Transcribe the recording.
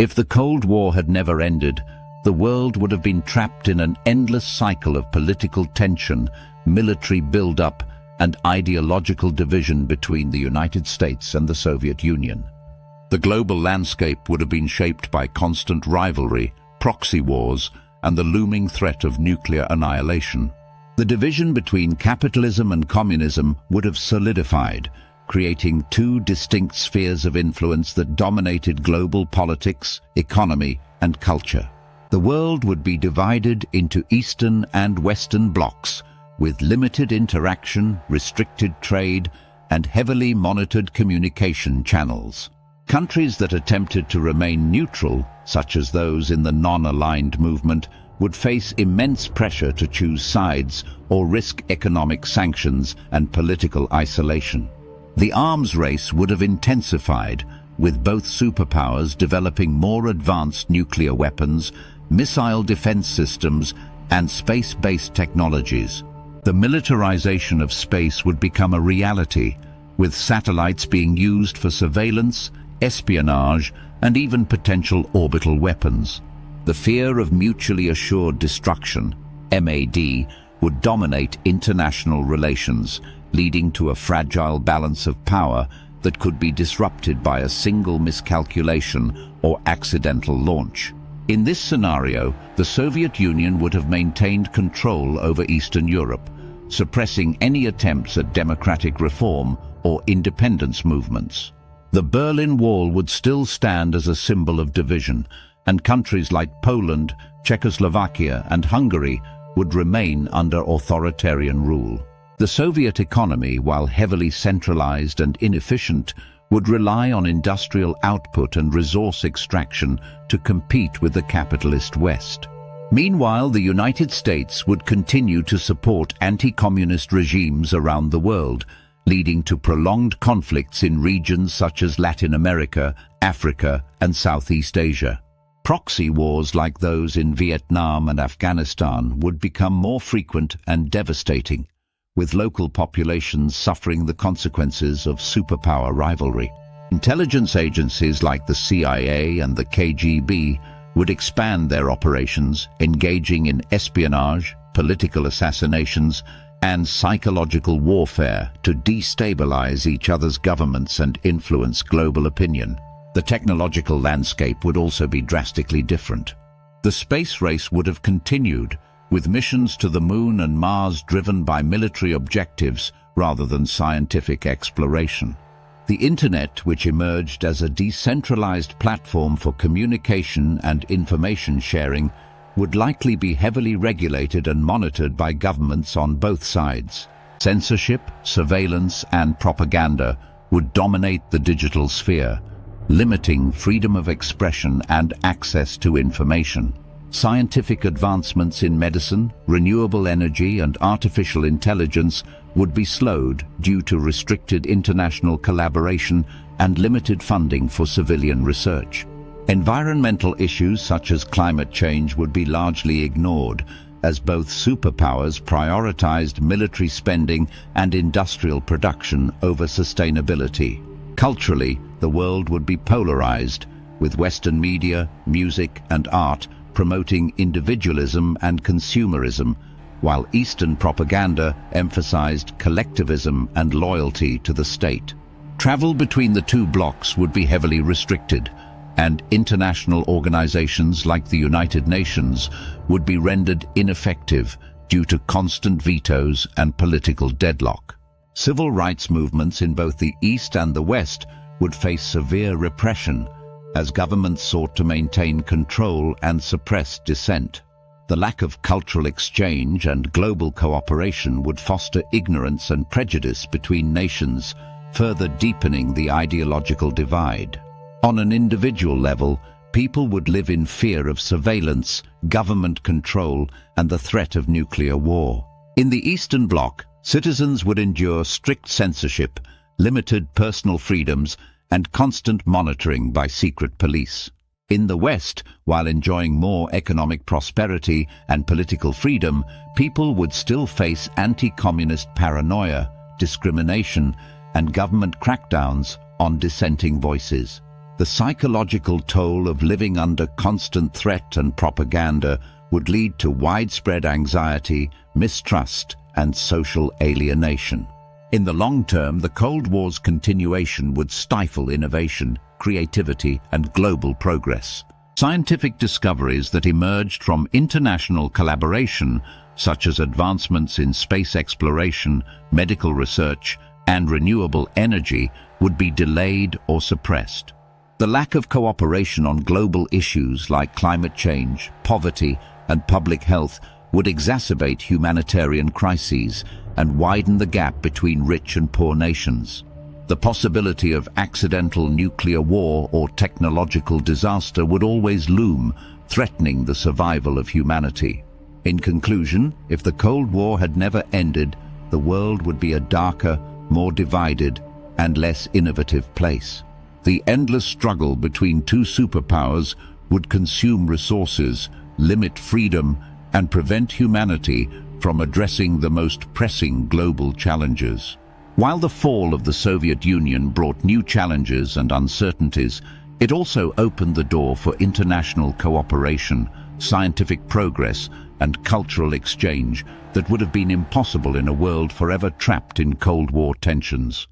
If the Cold War had never ended, the world would have been trapped in an endless cycle of political tension, military build-up, and ideological division between the United States and the Soviet Union. The global landscape would have been shaped by constant rivalry, proxy wars, and the looming threat of nuclear annihilation. The division between capitalism and communism would have solidified, creating two distinct spheres of influence that dominated global politics, economy, and culture. The world would be divided into Eastern and Western blocs, with limited interaction, restricted trade, and heavily monitored communication channels. Countries that attempted to remain neutral, such as those in the non-aligned movement, would face immense pressure to choose sides or risk economic sanctions and political isolation. The arms race would have intensified, with both superpowers developing more advanced nuclear weapons, missile defense systems, and space-based technologies. The militarization of space would become a reality, with satellites being used for surveillance, espionage, and even potential orbital weapons. The fear of mutually assured destruction, MAD, would dominate international relations, leading to a fragile balance of power that could be disrupted by a single miscalculation or accidental launch. In this scenario, the Soviet Union would have maintained control over Eastern Europe, suppressing any attempts at democratic reform or independence movements. The Berlin Wall would still stand as a symbol of division, and countries like Poland, Czechoslovakia, and Hungary would remain under authoritarian rule. The Soviet economy, while heavily centralized and inefficient, would rely on industrial output and resource extraction to compete with the capitalist West. Meanwhile, the United States would continue to support anti-communist regimes around the world, leading to prolonged conflicts in regions such as Latin America, Africa, and Southeast Asia. Proxy wars like those in Vietnam and Afghanistan would become more frequent and devastating, with local populations suffering the consequences of superpower rivalry. Intelligence agencies like the CIA and the KGB would expand their operations, engaging in espionage, political assassinations, and psychological warfare to destabilize each other's governments and influence global opinion. The technological landscape would also be drastically different. The space race would have continued, with missions to the Moon and Mars driven by military objectives rather than scientific exploration. The Internet, which emerged as a decentralized platform for communication and information sharing, would likely be heavily regulated and monitored by governments on both sides. Censorship, surveillance, and propaganda would dominate the digital sphere, limiting freedom of expression and access to information. Scientific advancements in medicine, renewable energy, and artificial intelligence would be slowed due to restricted international collaboration and limited funding for civilian research. Environmental issues such as climate change would be largely ignored, as both superpowers prioritized military spending and industrial production over sustainability. Culturally, the world would be polarized, with Western media, music, and art promoting individualism and consumerism, while Eastern propaganda emphasized collectivism and loyalty to the state. Travel between the two blocs would be heavily restricted, and international organizations like the United Nations would be rendered ineffective due to constant vetoes and political deadlock. Civil rights movements in both the East and the West would face severe repression as governments sought to maintain control and suppress dissent. The lack of cultural exchange and global cooperation would foster ignorance and prejudice between nations, further deepening the ideological divide. On an individual level, people would live in fear of surveillance, government control, and the threat of nuclear war. In the Eastern Bloc, citizens would endure strict censorship, limited personal freedoms, and constant monitoring by secret police. In the West, while enjoying more economic prosperity and political freedom, people would still face anti-communist paranoia, discrimination, and government crackdowns on dissenting voices. The psychological toll of living under constant threat and propaganda would lead to widespread anxiety, mistrust, and social alienation. In the long term, the Cold War's continuation would stifle innovation, creativity, and global progress. Scientific discoveries that emerged from international collaboration, such as advancements in space exploration, medical research, and renewable energy, would be delayed or suppressed. The lack of cooperation on global issues like climate change, poverty, and public health would exacerbate humanitarian crises and widen the gap between rich and poor nations. The possibility of accidental nuclear war or technological disaster would always loom, threatening the survival of humanity. In conclusion, if the Cold War had never ended, the world would be a darker, more divided, and less innovative place. The endless struggle between two superpowers would consume resources, limit freedom, and prevent humanity from addressing the most pressing global challenges. While the fall of the Soviet Union brought new challenges and uncertainties, it also opened the door for international cooperation, scientific progress, and cultural exchange that would have been impossible in a world forever trapped in Cold War tensions.